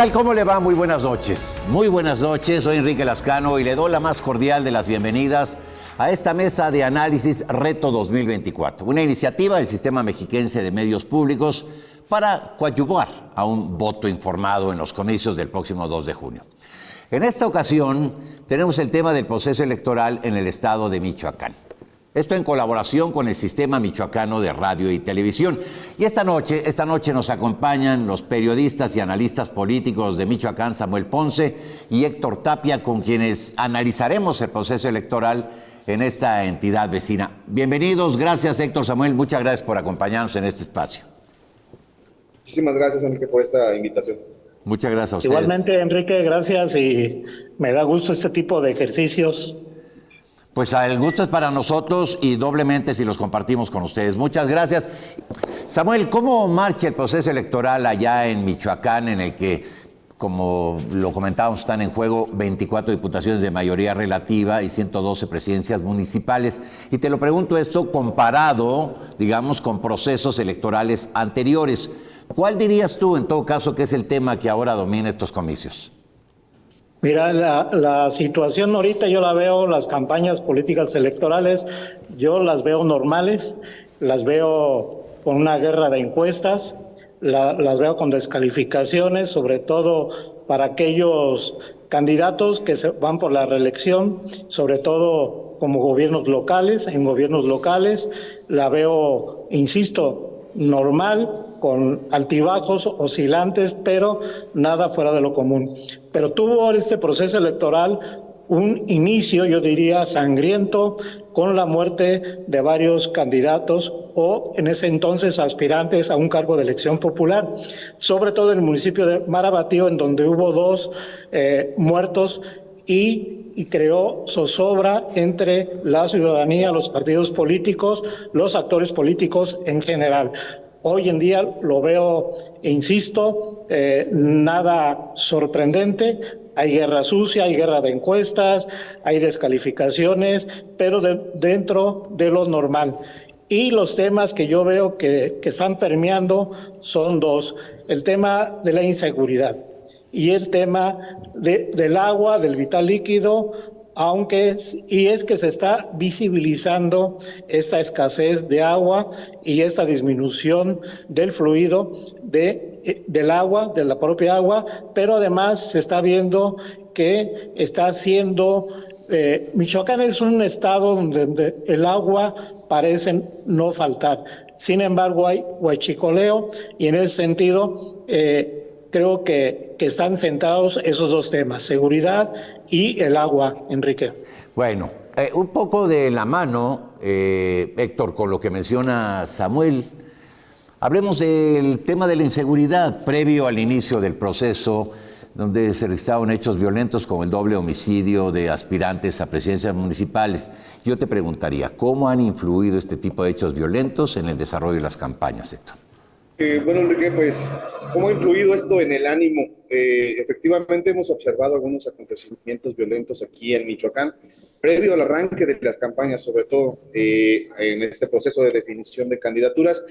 tal? ¿Cómo le va? Muy buenas noches. Muy buenas noches, soy Enrique Lascano y le doy la más cordial de las bienvenidas a esta mesa de análisis Reto 2024, una iniciativa del Sistema Mexiquense de Medios Públicos para coadyuvar a un voto informado en los comicios del próximo 2 de junio. En esta ocasión tenemos el tema del proceso electoral en el estado de Michoacán. Esto en colaboración con el Sistema Michoacano de Radio y Televisión. Y esta noche nos acompañan los periodistas y analistas políticos de Michoacán, Samuel Ponce y Héctor Tapia, con quienes analizaremos el proceso electoral en esta entidad vecina. Bienvenidos, gracias Héctor, Samuel, muchas gracias por acompañarnos en este espacio. Muchísimas gracias, Enrique, por esta invitación. Muchas gracias a ustedes. Igualmente, Enrique, gracias, y me da gusto este tipo de ejercicios. Pues el gusto es para nosotros y doblemente si los compartimos con ustedes. Muchas gracias. Samuel, ¿cómo marcha el proceso electoral allá en Michoacán, en el que, como lo comentábamos, están en juego 24 diputaciones de mayoría relativa y 112 presidencias municipales? Y te lo pregunto esto comparado, digamos, con procesos electorales anteriores. ¿Cuál dirías tú, en todo caso, que es el tema que ahora domina estos comicios? Mira, la situación ahorita yo la veo, las campañas políticas electorales, yo las veo normales, las veo con una guerra de encuestas, las veo con descalificaciones, sobre todo para aquellos candidatos que se van por la reelección, sobre todo como gobiernos locales, en gobiernos locales, la veo, insisto, normal, con altibajos, oscilantes, pero nada fuera de lo común. Pero tuvo este proceso electoral un inicio, yo diría, sangriento, con la muerte de varios candidatos o en ese entonces aspirantes a un cargo de elección popular, sobre todo en el municipio de Marabatío, en donde hubo 2 muertos y creó zozobra entre la ciudadanía, los partidos políticos, los actores políticos en general. Hoy en día lo veo, insisto, nada sorprendente. Hay guerra sucia, hay guerra de encuestas, hay descalificaciones, pero dentro de lo normal. Y los temas que yo veo que están permeando son 2. El tema de la inseguridad y el tema del agua, del vital líquido, es que se está visibilizando esta escasez de agua y esta disminución del fluido del agua, de la propia agua, pero además se está viendo que está haciendo... Michoacán es un estado donde el agua parece no faltar. Sin embargo, hay huachicoleo y en ese sentido... creo que están centrados esos 2 temas, seguridad y el agua, Enrique. Bueno, un poco de la mano, Héctor, con lo que menciona Samuel, hablemos del tema de la inseguridad previo al inicio del proceso, donde se registraron hechos violentos como el doble homicidio de aspirantes a presidencias municipales. Yo te preguntaría, ¿cómo han influido este tipo de hechos violentos en el desarrollo de las campañas, Héctor? Bueno, Enrique, pues, ¿cómo ha influido esto en el ánimo? Efectivamente, hemos observado algunos acontecimientos violentos aquí en Michoacán, previo al arranque de las campañas, sobre todo en este proceso de definición de candidaturas.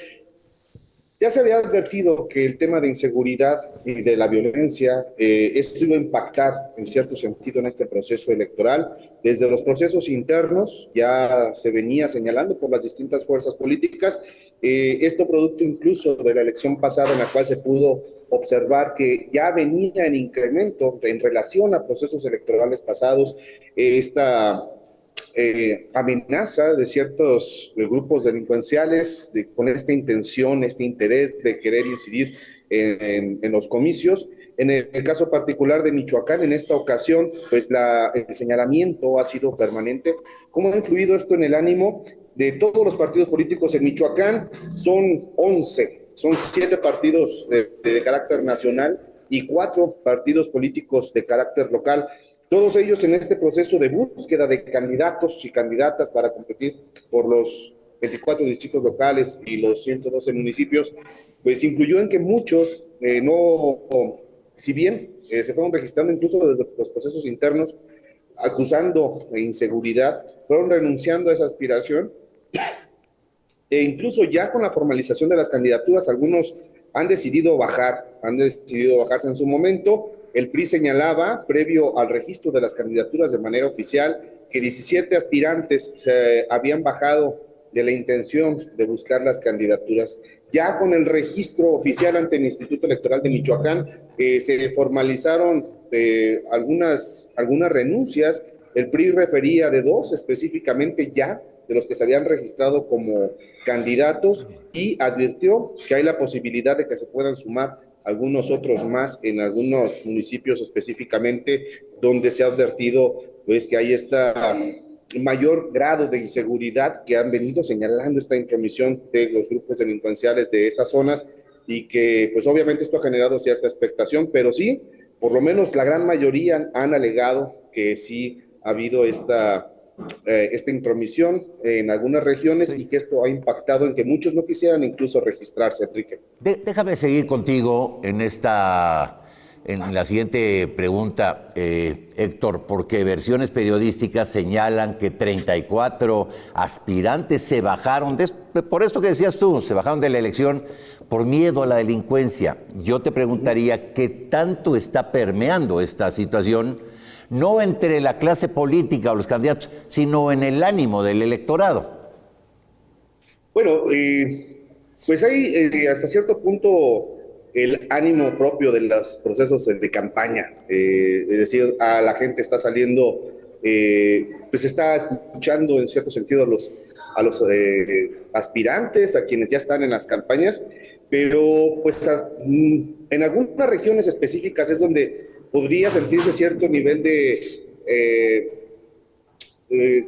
Ya se había advertido que el tema de inseguridad y de la violencia, esto iba a impactar en cierto sentido en este proceso electoral. Desde los procesos internos ya se venía señalando por las distintas fuerzas políticas, esto producto incluso de la elección pasada en la cual se pudo observar que ya venía en incremento en relación a procesos electorales pasados, esta amenaza de ciertos grupos delincuenciales con esta intención, este interés de querer incidir en los comicios. En el caso particular de Michoacán, en esta ocasión, pues el señalamiento ha sido permanente. ¿Cómo ha influido esto en el ánimo de todos los partidos políticos en Michoacán? Son 11, son 7 partidos de carácter nacional y 4 partidos políticos de carácter local. Todos ellos en este proceso de búsqueda de candidatos y candidatas para competir por los 24 distritos locales y los 112 municipios, pues influyó en que muchos si bien se fueron registrando incluso desde los procesos internos, acusando inseguridad, fueron renunciando a esa aspiración, e incluso ya con la formalización de las candidaturas, algunos han decidido bajarse en su momento. El PRI señalaba, previo al registro de las candidaturas de manera oficial, que 17 aspirantes se habían bajado de la intención de buscar las candidaturas. Ya con el registro oficial ante el Instituto Electoral de Michoacán, se formalizaron algunas renuncias. El PRI refería de 2 específicamente ya, de los que se habían registrado como candidatos, y advirtió que hay la posibilidad de que se puedan sumar algunos otros más en algunos municipios específicamente donde se ha advertido pues que hay esta mayor grado de inseguridad que han venido señalando esta intromisión de los grupos delincuenciales de esas zonas, y que pues obviamente esto ha generado cierta expectación, pero sí, por lo menos la gran mayoría han alegado que sí ha habido esta intromisión en algunas regiones, y que esto ha impactado en que muchos no quisieran incluso registrarse, Enrique. Déjame seguir contigo en la siguiente pregunta, Héctor, porque versiones periodísticas señalan que 34 aspirantes se bajaron, por esto que decías tú, se bajaron de la elección por miedo a la delincuencia. Yo te preguntaría, ¿qué tanto está permeando esta situación, no entre la clase política o los candidatos, sino en el ánimo del electorado? Bueno, pues hay hasta cierto punto el ánimo propio de los procesos de campaña, es decir, a la gente está saliendo, pues está escuchando en cierto sentido a los aspirantes, a quienes ya están en las campañas, pero pues en algunas regiones específicas es donde podría sentirse cierto nivel de,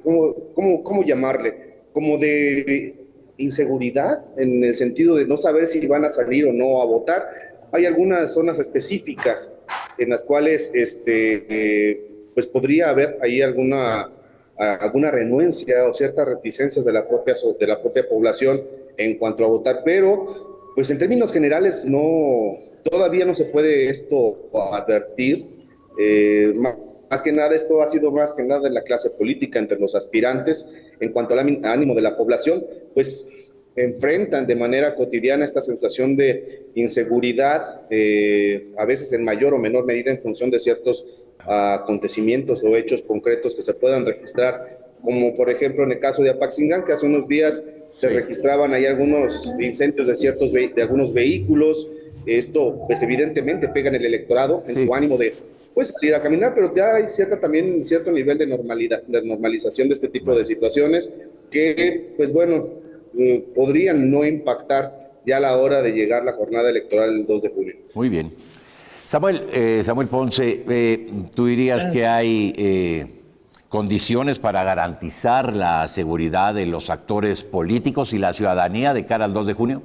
¿cómo llamarle? Como de inseguridad, en el sentido de no saber si van a salir o no a votar. Hay algunas zonas específicas en las cuales pues podría haber ahí alguna renuencia o ciertas reticencias de la propia población en cuanto a votar, pero pues en términos generales todavía no se puede esto advertir. Más que nada, esto ha sido más que nada en la clase política, entre los aspirantes. En cuanto al ánimo de la población, pues enfrentan de manera cotidiana esta sensación de inseguridad, a veces en mayor o menor medida en función de ciertos acontecimientos o hechos concretos que se puedan registrar, como por ejemplo en el caso de Apaxingán, que hace unos días se registraban ahí algunos incendios de algunos vehículos. Esto pues evidentemente pega en el electorado, en su ánimo de pues salir a caminar, pero ya hay cierto nivel de normalización de este tipo de situaciones que, pues bueno, podrían no impactar ya a la hora de llegar la jornada electoral el 2 de julio. Muy bien. Samuel Ponce, ¿tú dirías que hay condiciones para garantizar la seguridad de los actores políticos y la ciudadanía de cara al 2 de junio?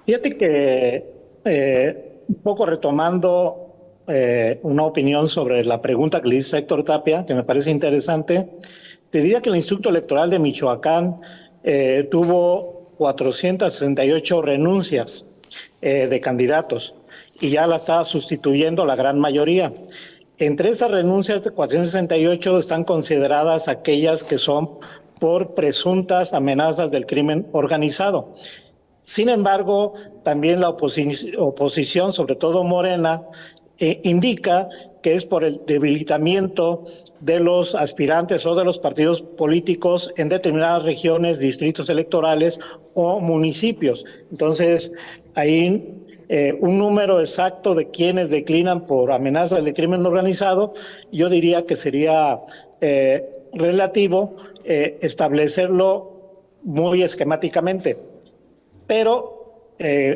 Fíjate que un poco retomando una opinión sobre la pregunta que le hizo Héctor Tapia, que me parece interesante, te diría que el Instituto Electoral de Michoacán tuvo 468 renuncias de candidatos y ya la está sustituyendo la gran mayoría. Entre esas renuncias de 468 están consideradas aquellas que son por presuntas amenazas del crimen organizado. Sin embargo, también la oposición, sobre todo Morena, indica que es por el debilitamiento de los aspirantes o de los partidos políticos en determinadas regiones, distritos electorales o municipios. Entonces, hay un número exacto de quienes declinan por amenazas de crimen organizado. Yo diría que sería relativo establecerlo muy esquemáticamente. Pero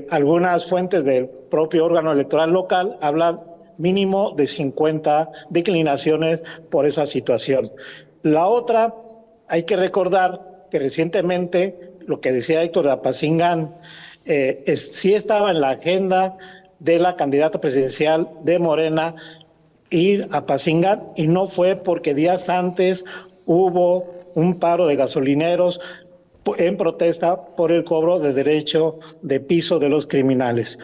algunas fuentes del propio órgano electoral local hablan mínimo de 50 declinaciones por esa situación. La otra, hay que recordar que recientemente, lo que decía Héctor de Apaxingán, sí estaba en la agenda de la candidata presidencial de Morena ir a Apaxingán, y no fue porque días antes hubo un paro de gasolineros en protesta por el cobro de derecho de piso de los criminales.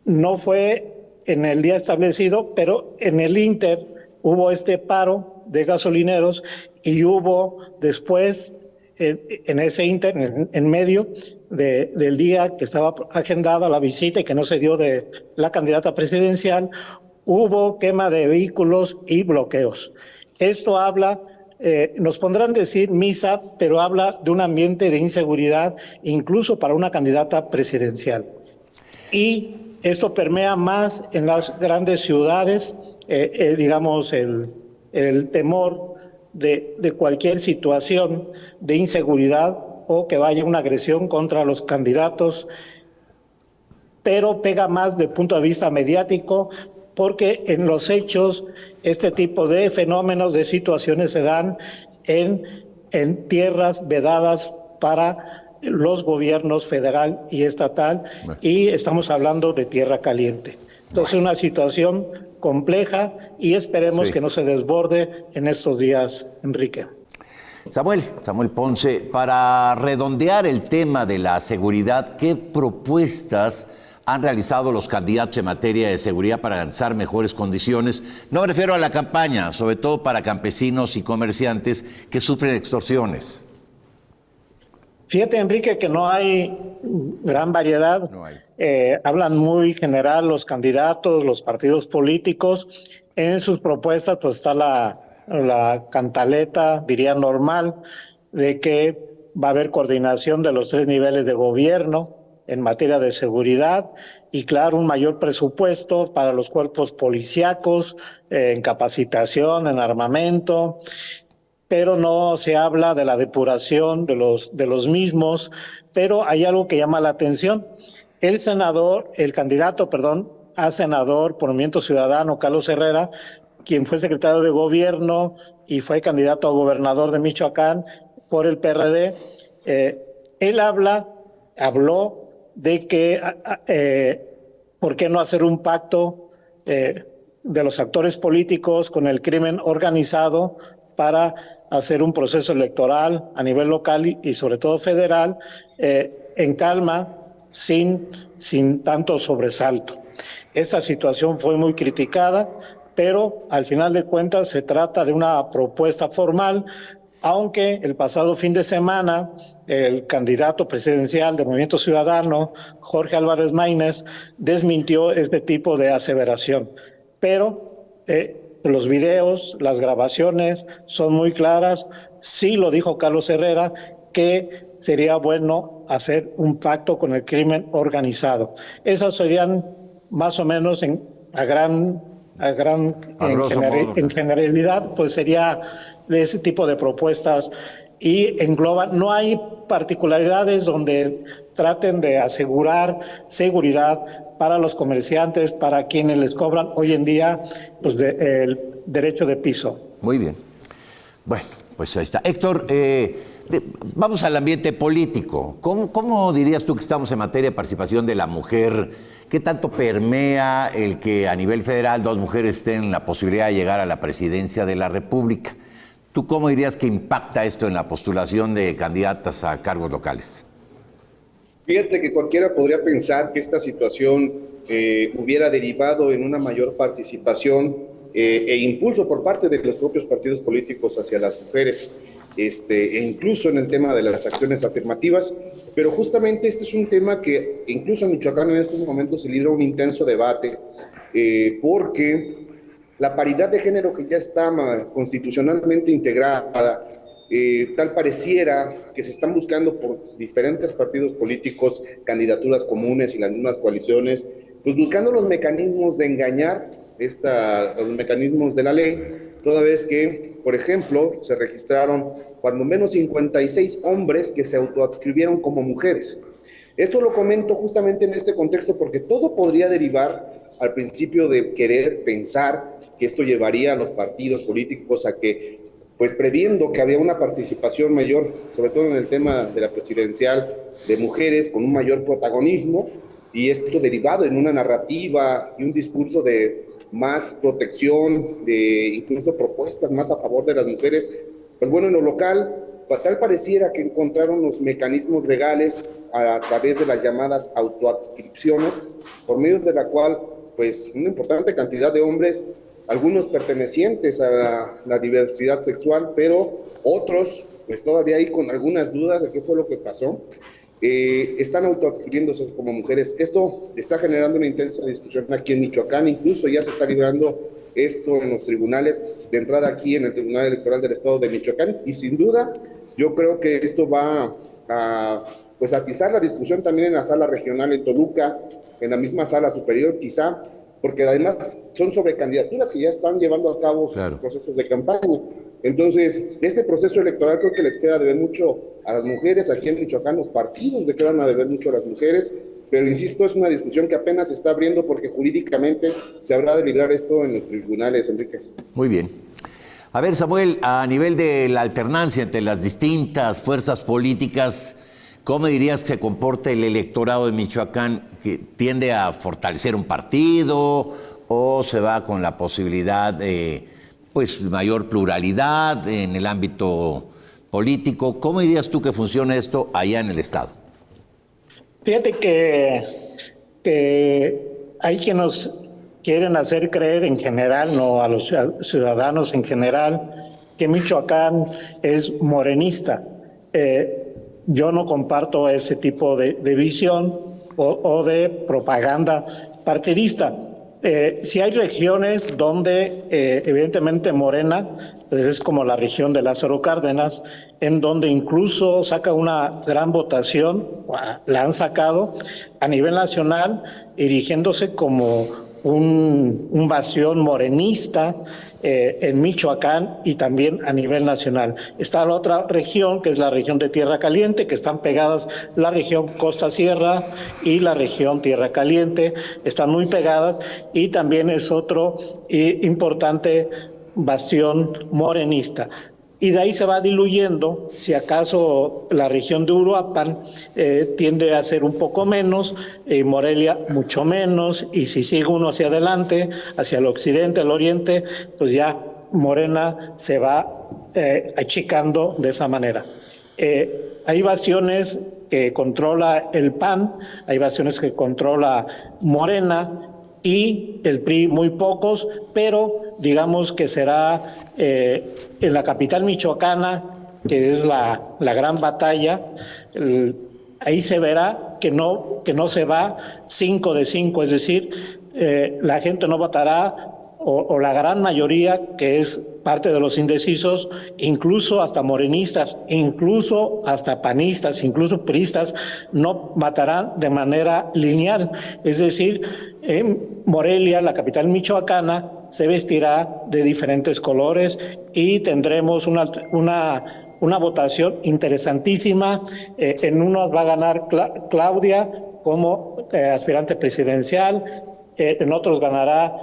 No fue en el día establecido, pero en el ínter hubo este paro de gasolineros y hubo después en ese en medio del día que estaba agendada la visita y que no se dio de la candidata presidencial, hubo quema de vehículos y bloqueos. Esto habla, nos pondrán decir misa, pero habla de un ambiente de inseguridad, incluso para una candidata presidencial. Y esto permea más en las grandes ciudades, digamos, el temor de cualquier situación de inseguridad o que vaya una agresión contra los candidatos, pero pega más desde el punto de vista mediático, porque en los hechos este tipo de fenómenos, de situaciones se dan en tierras vedadas para los gobiernos federal y estatal, y estamos hablando de tierra caliente. Entonces, una situación compleja y esperemos que no se desborde en estos días, Enrique. Samuel Ponce, para redondear el tema de la seguridad, ¿qué propuestas han realizado los candidatos en materia de seguridad para alcanzar mejores condiciones? No me refiero a la campaña, sobre todo para campesinos y comerciantes que sufren extorsiones. Fíjate, Enrique, que no hay gran variedad. No hay. Hablan muy general los candidatos, los partidos políticos. En sus propuestas pues está la cantaleta, diría normal, de que va a haber coordinación de los 3 niveles de gobierno en materia de seguridad y, claro, un mayor presupuesto para los cuerpos policíacos, en capacitación, en armamento, pero no se habla de la depuración de los mismos. Pero hay algo que llama la atención. El candidato a senador por Movimiento Ciudadano, Carlos Herrera, quien fue secretario de gobierno y fue candidato a gobernador de Michoacán por el PRD, él habló de que por qué no hacer un pacto de los actores políticos con el crimen organizado para hacer un proceso electoral a nivel local y sobre todo federal en calma, sin tanto sobresalto. Esta situación fue muy criticada, pero al final de cuentas se trata de una propuesta formal, aunque el pasado fin de semana el candidato presidencial del Movimiento Ciudadano, Jorge Álvarez Maínez, desmintió este tipo de aseveración. Pero los videos, las grabaciones son muy claras. Sí lo dijo Carlos Herrera, que sería bueno hacer un pacto con el crimen organizado. Esas serían más o menos en generalidad, pues sería de ese tipo de propuestas, y engloba, no hay particularidades donde traten de asegurar seguridad para los comerciantes, para quienes les cobran hoy en día pues el derecho de piso. Muy bien. Bueno, pues ahí está. Héctor, vamos al ambiente político. ¿Cómo dirías tú que estamos en materia de participación de la mujer? ¿Qué tanto permea el que a nivel federal 2 mujeres estén en la posibilidad de llegar a la presidencia de la República? ¿Tú cómo dirías que impacta esto en la postulación de candidatas a cargos locales? Fíjate que cualquiera podría pensar que esta situación hubiera derivado en una mayor participación e impulso por parte de los propios partidos políticos hacia las mujeres, e incluso en el tema de las acciones afirmativas, pero justamente este es un tema que incluso en Michoacán en estos momentos se libra un intenso debate, porque la paridad de género que ya está constitucionalmente integrada, tal pareciera que se están buscando por diferentes partidos políticos candidaturas comunes y las mismas coaliciones, pues buscando los mecanismos de engañar los mecanismos de la ley, toda vez que, por ejemplo, se registraron cuando menos 56 hombres que se autoadscribieron como mujeres. Esto lo comento justamente en este contexto porque todo podría derivar al principio de querer pensar que esto llevaría a los partidos políticos a que, pues previendo que había una participación mayor, sobre todo en el tema de la presidencial, de mujeres con un mayor protagonismo, y esto derivado en una narrativa y un discurso de más protección, de incluso propuestas más a favor de las mujeres, pues bueno, en lo local, tal pareciera que encontraron los mecanismos legales a través de las llamadas autoadscripciones, por medio de la cual, pues una importante cantidad de hombres, algunos pertenecientes a la diversidad sexual, pero otros pues todavía ahí con algunas dudas de qué fue lo que pasó. Están autoadscribiéndose como mujeres. Esto está generando una intensa discusión aquí en Michoacán, incluso ya se está librando esto en los tribunales, de entrada aquí en el Tribunal Electoral del Estado de Michoacán, y sin duda yo creo que esto va a pues atizar la discusión también en la sala regional en Toluca, en la misma sala superior quizá, porque además son sobre candidaturas que ya están llevando a cabo sus procesos de campaña. Entonces, este proceso electoral creo que les queda de ver mucho a las mujeres. Aquí en Michoacán los partidos le quedan a deber mucho a las mujeres, pero insisto, es una discusión que apenas se está abriendo porque jurídicamente se habrá de librar esto en los tribunales, Enrique. Muy bien. A ver, Samuel, a nivel de la alternancia entre las distintas fuerzas políticas, ¿cómo dirías que se comporta el electorado de Michoacán? ¿Que tiende a fortalecer un partido o se va con la posibilidad de pues mayor pluralidad en el ámbito político? ¿Cómo dirías tú que funciona esto allá en el Estado? Fíjate que hay quienes nos quieren hacer creer en general, no a los ciudadanos en general, que Michoacán es morenista. Yo no comparto ese tipo de visión o de propaganda partidista. Sí hay regiones donde evidentemente Morena, pues es como la región de Lázaro Cárdenas, en donde incluso saca una gran votación, la han sacado a nivel nacional, erigiéndose como un bastión morenista en Michoacán y también a nivel nacional. Está la otra región, que es la región de Tierra Caliente, que están pegadas la región Costa Sierra y la región Tierra Caliente, están muy pegadas, y también es otro importante bastión morenista. Y de ahí se va diluyendo, si acaso la región de Uruapan tiende a ser un poco menos, Morelia mucho menos, y si sigue uno hacia adelante, hacia el occidente, el oriente, pues ya Morena se va achicando de esa manera. Hay bastiones que controla el PAN, hay bastiones que controla Morena, y el PRI muy pocos, pero digamos que será en la capital michoacana, que es la gran batalla, ahí se verá que no se va 5 de 5, es decir, la gente no votará, o la gran mayoría, que es parte de los indecisos, incluso hasta morenistas, incluso hasta panistas, incluso priistas, no votarán de manera lineal. Es decir, en Morelia, la capital michoacana, se vestirá de diferentes colores y tendremos una votación interesantísima. En unos va a ganar Claudia como aspirante presidencial, en otros ganará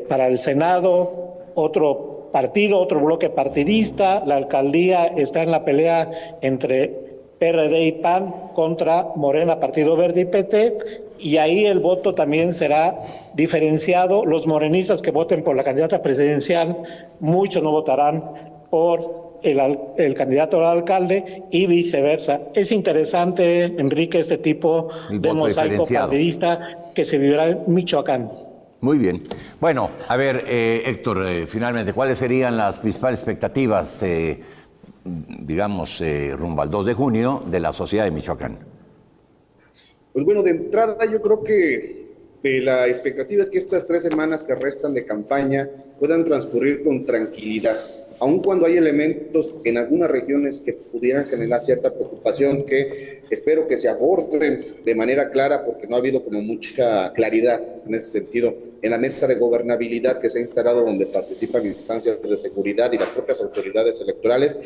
para el Senado otro partido, otro bloque partidista. La alcaldía está en la pelea entre PRD y PAN contra Morena, Partido Verde y PT, y ahí el voto también será diferenciado. Los morenistas que voten por la candidata presidencial, muchos no votarán por el candidato al alcalde y viceversa. Es interesante, Enrique, este tipo de mosaico partidista que se vivirá en Michoacán. Muy bien. Bueno, a ver, Héctor, finalmente, ¿cuáles serían las principales expectativas, digamos, rumbo al 2 de junio de la sociedad de Michoacán? Pues bueno, de entrada yo creo que la expectativa es que estas 3 semanas que restan de campaña puedan transcurrir con tranquilidad, aun cuando hay elementos en algunas regiones que pudieran generar cierta preocupación, que espero que se aborden de manera clara, porque no ha habido como mucha claridad en ese sentido en la mesa de gobernabilidad que se ha instalado, donde participan instancias de seguridad y las propias autoridades electorales.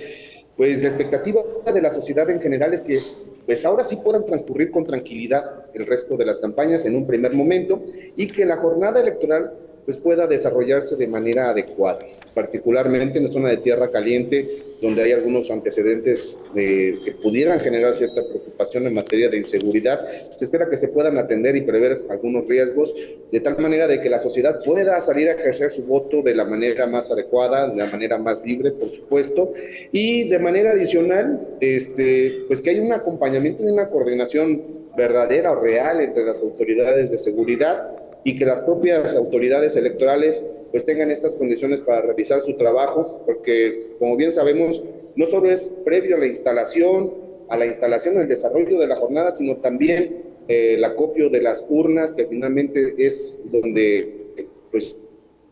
Pues la expectativa de la sociedad en general es que pues ahora sí puedan transcurrir con tranquilidad el resto de las campañas en un primer momento, y que la jornada electoral pues pueda desarrollarse de manera adecuada, particularmente en la zona de Tierra Caliente, donde hay algunos antecedentes que pudieran generar cierta preocupación en materia de inseguridad. Se espera que se puedan atender y prever algunos riesgos, de tal manera de que la sociedad pueda salir a ejercer su voto de la manera más adecuada, de la manera más libre, por supuesto, y de manera adicional, pues que haya un acompañamiento y una coordinación verdadera o real entre las autoridades de seguridad, y que las propias autoridades electorales pues tengan estas condiciones para realizar su trabajo, porque como bien sabemos, no solo es previo a la instalación, el desarrollo de la jornada, sino también el acopio de las urnas, que finalmente es donde pues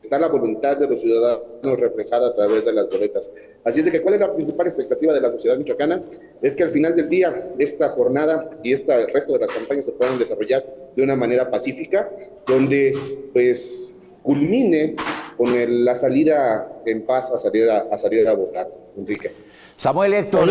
está la voluntad de los ciudadanos reflejada a través de las boletas. Así es de que, ¿cuál es la principal expectativa de la sociedad michoacana? Es que al final del día, esta jornada y el resto de las campañas se puedan desarrollar de una manera pacífica, donde pues culmine con la salida en paz a salir a votar, Enrique. Samuel, Héctor,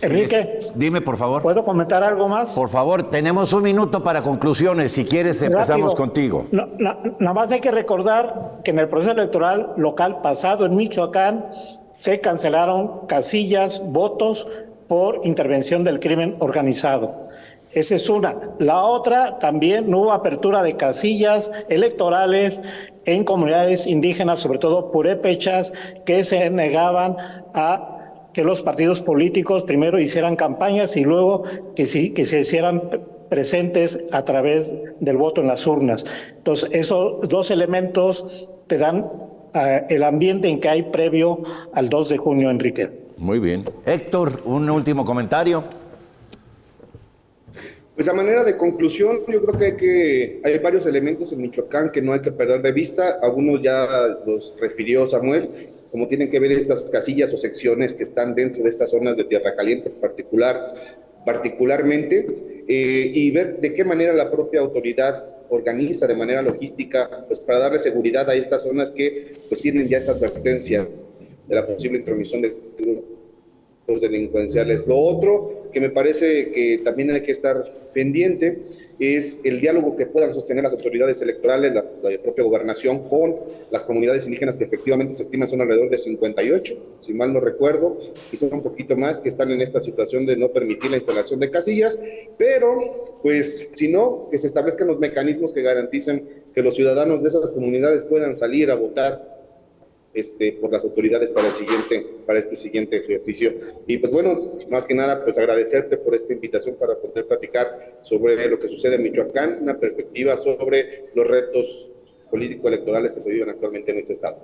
Enrique, dime por favor. ¿Puedo comentar algo más? Por favor, tenemos un minuto para conclusiones. Si quieres, empezamos Rápido. contigo. Nada más hay que recordar que en el proceso electoral local pasado en Michoacán se cancelaron casillas, votos por intervención del crimen organizado. Esa es una. La otra, también no hubo apertura de casillas electorales en comunidades indígenas, sobre todo purépechas, que se negaban a que los partidos políticos primero hicieran campañas y luego que se hicieran presentes a través del voto en las urnas. Entonces, esos dos elementos te dan el ambiente en que hay previo al 2 de junio, Enrique. Muy bien. Héctor, un último comentario. Pues a manera de conclusión, yo creo que hay varios elementos en Michoacán que no hay que perder de vista. Algunos ya los refirió Samuel, como tienen que ver estas casillas o secciones que están dentro de estas zonas de Tierra Caliente particularmente, y ver de qué manera la propia autoridad organiza de manera logística, pues para darle seguridad a estas zonas que pues tienen ya esta advertencia de la posible intromisión de grupos delincuenciales. Lo otro que me parece que también hay que estar pendiente es el diálogo que puedan sostener las autoridades electorales, la propia gobernación, con las comunidades indígenas que efectivamente se estiman son alrededor de 58, si mal no recuerdo, quizás un poquito más, que están en esta situación de no permitir la instalación de casillas, pero pues si no, que se establezcan los mecanismos que garanticen que los ciudadanos de esas comunidades puedan salir a votar por las autoridades para este siguiente ejercicio. Y pues bueno, más que nada, pues agradecerte por esta invitación para poder platicar sobre lo que sucede en Michoacán, una perspectiva sobre los retos político-electorales que se viven actualmente en este estado.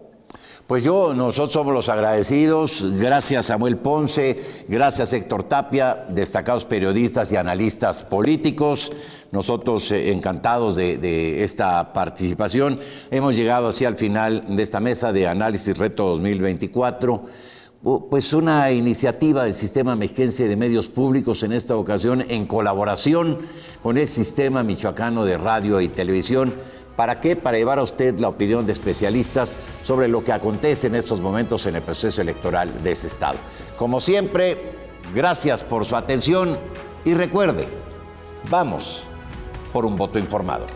Pues nosotros somos los agradecidos. Gracias Samuel Ponce, gracias Héctor Tapia, destacados periodistas y analistas políticos. Nosotros encantados de esta participación. Hemos llegado así al final de esta mesa de análisis Reto 2024. Pues una iniciativa del Sistema Mexiquense de Medios Públicos, en esta ocasión en colaboración con el Sistema Michoacano de Radio y Televisión. ¿Para qué? Para llevar a usted la opinión de especialistas sobre lo que acontece en estos momentos en el proceso electoral de este estado. Como siempre, gracias por su atención y recuerde, vamos por un voto informado.